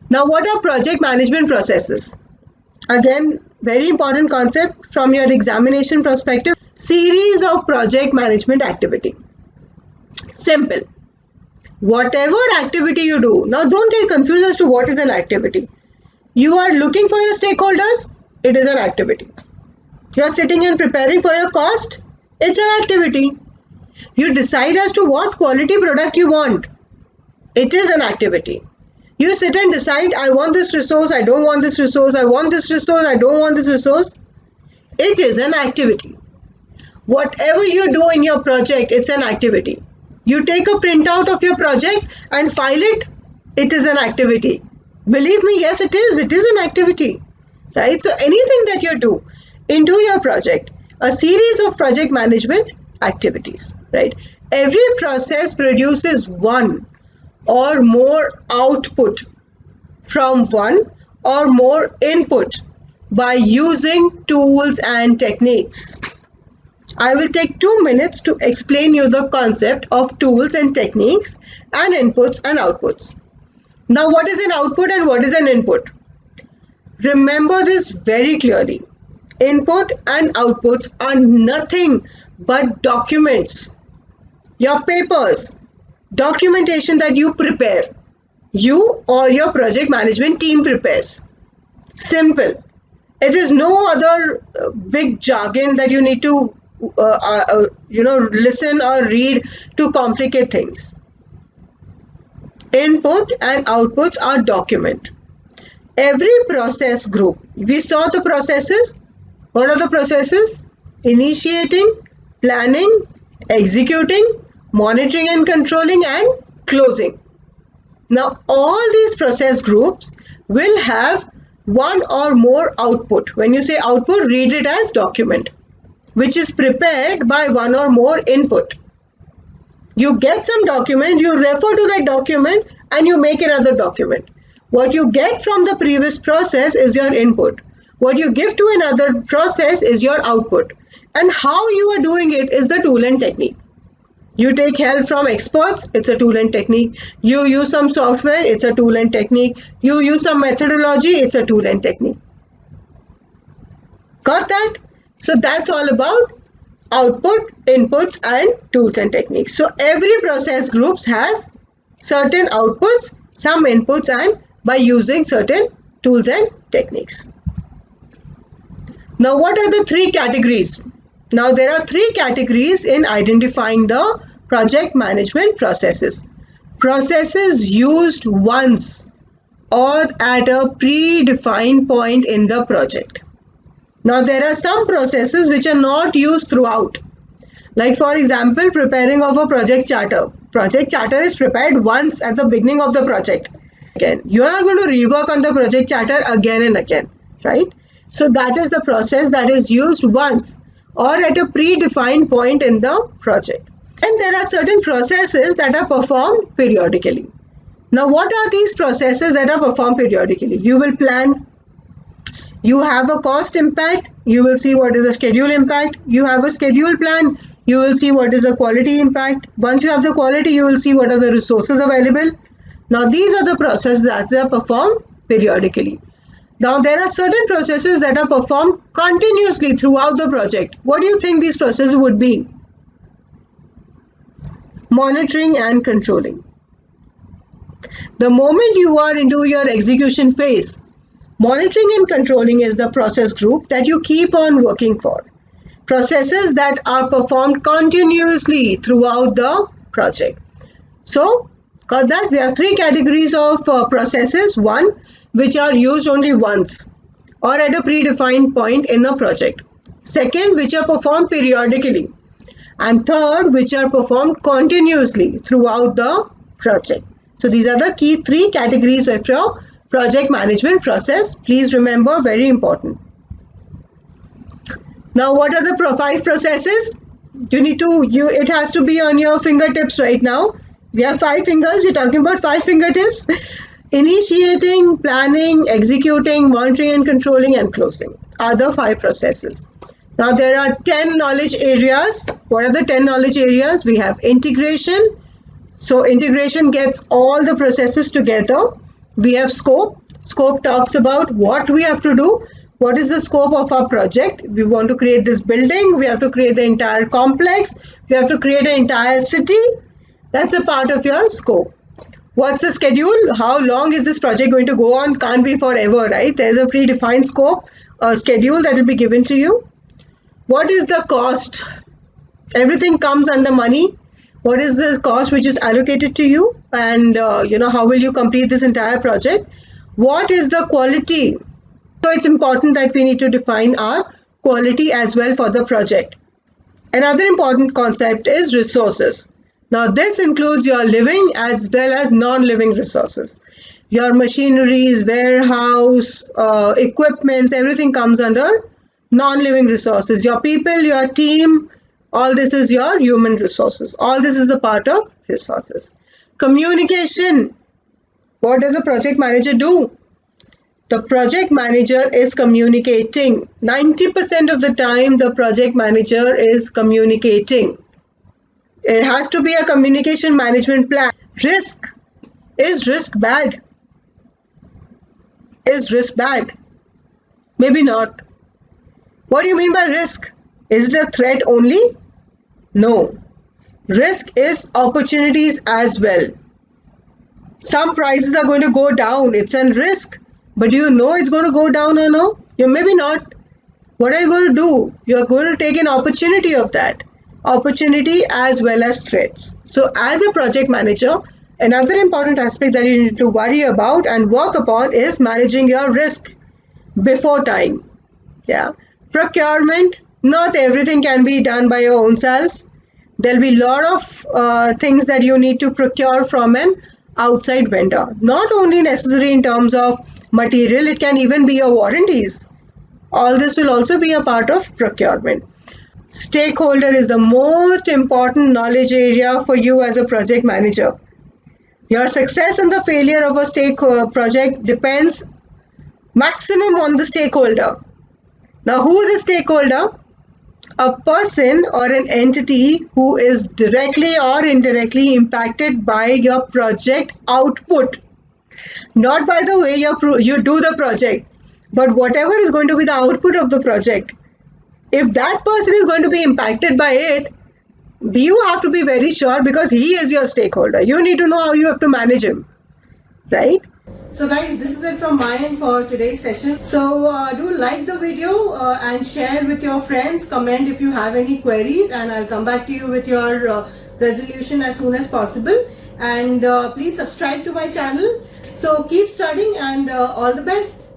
Now, what are project management processes? Again, very important concept from your examination perspective. Series of project management activity. Simple. Whatever activity you do, now don't get confused as to what is an activity. You are looking for your stakeholders, it is an activity. You are sitting and preparing for your cost, it's an activity. You decide as to what quality product you want, it is an activity. You sit and decide, I want this resource, I don't want this resource, I want this resource, I don't want this resource. It is an activity. Whatever you do in your project, it's an activity. You take a printout of your project and file it, it is an activity. Believe me, yes, it is an activity, right? So anything that you do into your project, a series of project management activities, right? Every process produces one or more output from one or more input by using tools and techniques. I will take 2 minutes to explain you the concept of tools and techniques and inputs and outputs. Now, what is an output and what is an input? Remember this very clearly. Input and outputs are nothing but documents. Your papers, documentation that you prepare, you or your project management team prepares. Simple. It is no other big jargon that you need to listen or read to complicate things. Input and outputs are document. Every process group, we saw the processes. What are the processes? Initiating, planning, executing, monitoring and controlling, and closing. Now, all these process groups will have one or more output. When you say output, read it as document, which is prepared by one or more input. You get some document, you refer to that document, and you make another document. What you get from the previous process is your input. What you give to another process is your output. And how you are doing it is the tool and technique. You take help from experts, it's a tool and technique. You use some software, it's a tool and technique. You use some methodology, it's a tool and technique. Got that? So that's all about output, inputs, and tools and techniques. So every process groups has certain outputs, some inputs, and by using certain tools and techniques. Now, what are the three categories? Now, there are three categories in identifying the project management processes. Processes used once or at a predefined point in the project. Now, there are some processes which are not used throughout. Like, for example, preparing of a project charter. Project charter is prepared once at the beginning of the project. Again, you are not going to rework on the project charter again and again, right? So that is the process that is used once or at a predefined point in the project. And there are certain processes that are performed periodically. Now, what are these processes that are performed periodically? You will plan. You have a cost impact. You will see what is the schedule impact. You have a schedule plan. You will see what is the quality impact. Once you have the quality, you will see what are the resources available. Now, these are the processes that are performed periodically. Now, there are certain processes that are performed continuously throughout the project. What do you think these processes would be? Monitoring and controlling. The moment you are into your execution phase, monitoring and controlling is the process group that you keep on working for. Processes that are performed continuously throughout the project. So, got that? We have three categories of processes. One, which are used only once or at a predefined point in a project. Second, which are performed periodically. And third, which are performed continuously throughout the project. So these are the key three categories of your project management process. Please remember, very important. Now, what are the 5 processes? It has to be on your fingertips right now. We have 5 fingers. We're talking about 5 fingertips. Initiating, planning, executing, monitoring and controlling, and closing are the 5 processes. Now, there are 10 knowledge areas. What are the 10 knowledge areas? We have integration. So, integration gets all the processes together. We have scope. Scope talks about what we have to do. What is the scope of our project? We want to create this building. We have to create the entire complex. We have to create an entire city. That's a part of your scope. What's the schedule? How long is this project going to go on? Can't be forever, right? There's a predefined scope, a schedule that will be given to you. What is the cost? Everything comes under money. What is the cost which is allocated to you? And how will you complete this entire project? What is the quality? So it's important that we need to define our quality as well for the project. Another important concept is resources. Now this includes your living as well as non-living resources. Your machineries, warehouse, equipments, everything comes under non-living resources. Your people, your team, all this is your human resources. All this is the part of resources. Communication. What does a project manager do? The project manager is communicating. 90% of the time, the project manager is communicating. It has to be a communication management plan. Risk. Is risk bad? Is risk bad? Maybe not. What do you mean by risk? Is it a threat only? No. Risk is opportunities as well. Some prices are going to go down. It's a risk. But do you know it's going to go down or no? Maybe not. What are you going to do? You're going to take an opportunity of that. Opportunity as well as threats. So as a project manager, another important aspect that you need to worry about and work upon is managing your risk before time. Yeah. Procurement. Not everything can be done by your own self. There'll be a lot of things that you need to procure from an outside vendor. Not only necessary in terms of material, it can even be your warranties. All this will also be a part of procurement. Stakeholder is the most important knowledge area for you as a project manager. Your success and the failure of a project depends maximum on the stakeholder. Now, who is a stakeholder? A person or an entity who is directly or indirectly impacted by your project output. Not by the way you do the project, but whatever is going to be the output of the project. If that person is going to be impacted by it, you have to be very sure because he is your stakeholder. You need to know how you have to manage him, right? So guys, this is it from my end for today's session. So do like the video and share with your friends, comment if you have any queries, and I'll come back to you with your resolution as soon as possible. And please subscribe to my channel. So keep studying and all the best.